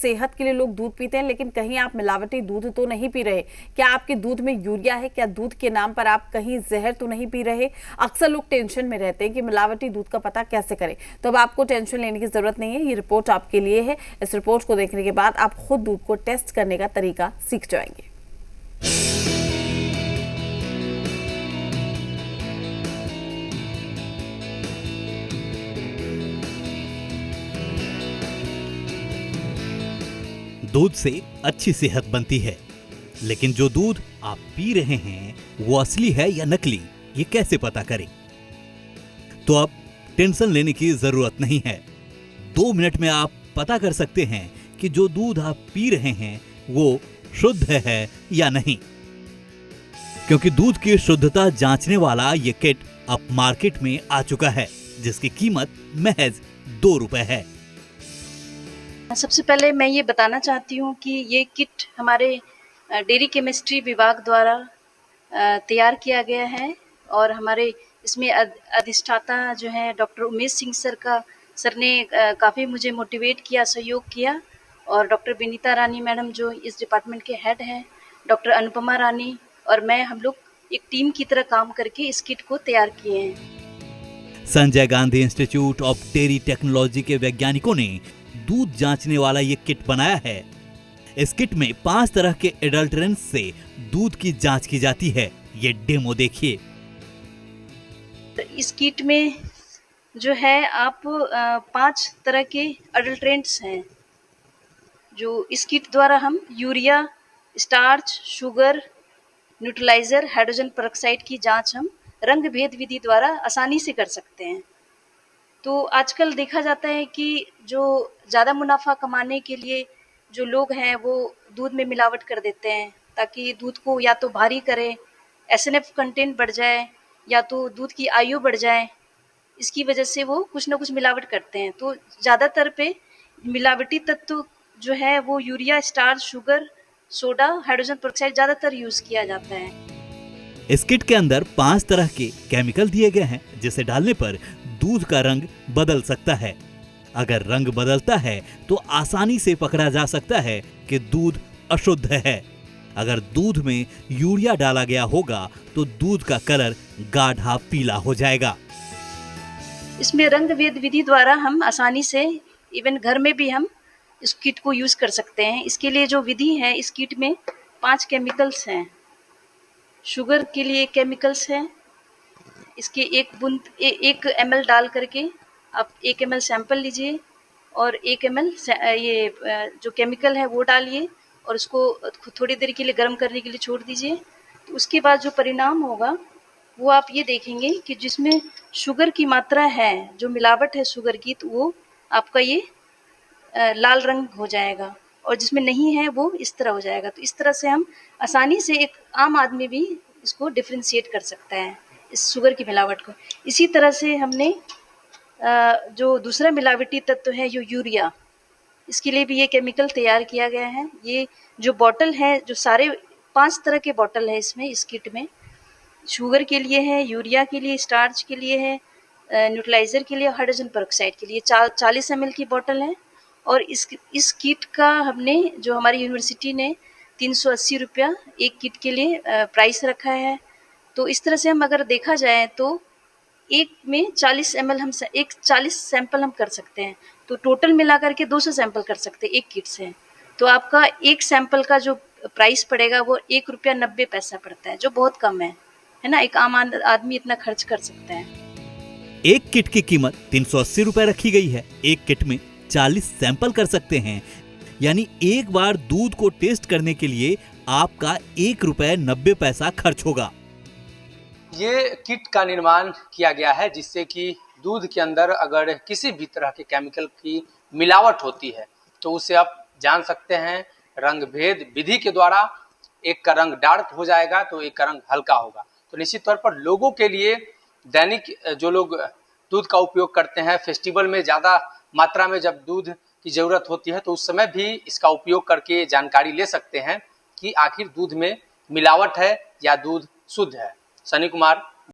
सेहत के लिए लोग दूध पीते हैं, लेकिन कहीं आप मिलावटी दूध तो नहीं पी रहे? क्या आपके दूध में यूरिया है? क्या दूध के नाम पर आप कहीं जहर तो नहीं पी रहे? अक्सर लोग टेंशन में रहते हैं कि मिलावटी दूध का पता कैसे करें। तो अब आपको टेंशन लेने की जरूरत नहीं है, ये रिपोर्ट आपके लिए है। इस रिपोर्ट को देखने के बाद आप खुद दूध को टेस्ट करने का तरीका सीख जाएंगे। दूध से अच्छी सेहत बनती है, लेकिन जो दूध आप पी रहे हैं वो असली है या नकली, ये कैसे पता करें? तो अब टेंशन लेने की जरूरत नहीं है। 2 मिनट में आप पता कर सकते हैं कि जो दूध आप पी रहे हैं वो शुद्ध है या नहीं। क्योंकि दूध की शुद्धता जांचने वाला ये किट अब मार्केट में आ चुका है, जिसकी कीमत महज 2 रुपए है। सबसे पहले मैं ये बताना चाहती हूँ कि ये किट हमारे डेयरी केमिस्ट्री विभाग द्वारा तैयार किया गया है और हमारे इसमें अधिष्ठाता जो है डॉक्टर उमेश सिंह सर ने काफ़ी मुझे मोटिवेट किया, सहयोग किया। और डॉक्टर विनीता रानी मैडम जो इस डिपार्टमेंट के हेड हैं, डॉक्टर अनुपमा रानी और मैं, हम लोग एक टीम की तरह काम करके इस किट को तैयार किए हैं। Sanjay Gandhi institute of dairy technology के वैज्ञानिकों ने दूध जांचने वाला ये किट बनाया है। इस किट में 5 तरह के एडल्टरेंट्स से दूध की जांच की जाती है। ये डेमो देखिए। इस किट में जो है आप 5 तरह के एडल्टरेंट्स हैं जो इस किट द्वारा हम urea, starch, sugar, neutraliser, hydrogen peroxide की जांच हम रंग भेद विधि द्वारा आसानी से कर सकते हैं। तो आजकल देखा जाता है कि जो ज़्यादा मुनाफा कमाने के लिए जो लोग हैं वो दूध में मिलावट कर देते हैं, ताकि दूध को या तो भारी करें, एसएनएफ कंटेंट बढ़ जाए, या तो दूध की आयु बढ़ जाए। इसकी वजह से वो कुछ ना कुछ मिलावट करते हैं। तो ज़्यादातर पे मिलावटी तत्व जो है वो urea, starch, sugar, soda, hydrogen peroxide ज़्यादातर यूज़ किया जाता है। इस किट के अंदर 5 तरह के केमिकल दिए गए हैं, जिसे डालने पर दूध का रंग बदल सकता है। अगर रंग बदलता है तो आसानी से पकड़ा जा सकता है कि दूध अशुद्ध है। अगर दूध में यूरिया डाला गया होगा तो दूध का कलर गाढ़ा पीला हो जाएगा। इसमें रंग भेद विधि द्वारा हम आसानी से इवन घर में भी हम इस किट को यूज कर सकते हैं। इसके लिए जो विधि है, इस किट में 5 केमिकल्स हैं। शुगर के लिए केमिकल्स हैं, इसके 1 ml डाल करके आप 1 ml सैंपल लीजिए और 1 ml ये जो केमिकल है वो डालिए और उसको थोड़ी देर के लिए गर्म करने के लिए छोड़ दीजिए। तो उसके बाद जो परिणाम होगा वो आप ये देखेंगे कि जिसमें शुगर की मात्रा है, जो मिलावट है शुगर की, तो वो आपका ये लाल रंग हो जाएगा और जिसमें नहीं है वो इस तरह हो जाएगा। तो इस तरह से हम आसानी से एक आम आदमी भी इसको डिफ्रेंशिएट कर सकता है, इस शुगर की मिलावट को। इसी तरह से हमने जो दूसरा मिलावटी तत्व है जो यूरिया, इसके लिए भी ये केमिकल तैयार किया गया है। ये जो बॉटल है, जो सारे 5 तरह के बॉटल है इसमें, इस किट में शुगर के लिए है, यूरिया के लिए, स्टार्च के लिए है, न्यूट्रलाइजर के लिए, हाइड्रोजन पेरोक्साइड के लिए 40 ml की बॉटल है। और इस किट का हमने, जो हमारी यूनिवर्सिटी ने 380 रुपया एक किट के लिए प्राइस रखा है। तो इस तरह से हम अगर देखा जाए तो एक में 40 ml हम 40 सैंपल हम कर सकते हैं। तो टोटल मिला करके 200 सैंपल कर सकते हैं एक किट से। तो आपका एक सैंपल का जो प्राइस पड़ेगा वो 1 रुपया 90 पैसा पड़ता है, जो बहुत कम है ना। एक आम आदमी इतना खर्च कर सकता है। एक किट की कीमत 380 रुपए रखी गई है। एक किट में 40 सैंपल कर सकते हैं, यानी एक बार दूध को टेस्ट करने के लिए आपका 1 रुपया 90 पैसा खर्च होगा। ये किट का निर्माण किया गया है जिससे कि दूध के अंदर अगर किसी भी तरह के केमिकल की मिलावट होती है तो उसे आप जान सकते हैं रंग भेद विधि के द्वारा। एक का रंग डार्क हो जाएगा तो एक का रंग हल्का होगा। तो निश्चित तौर पर लोगों के लिए, दैनिक जो लोग दूध का उपयोग करते हैं, फेस्टिवल में ज़्यादा मात्रा में जब दूध की ज़रूरत होती है तो उस समय भी इसका उपयोग करके जानकारी ले सकते हैं कि आखिर दूध में मिलावट है या दूध शुद्ध है। सनी कुमार,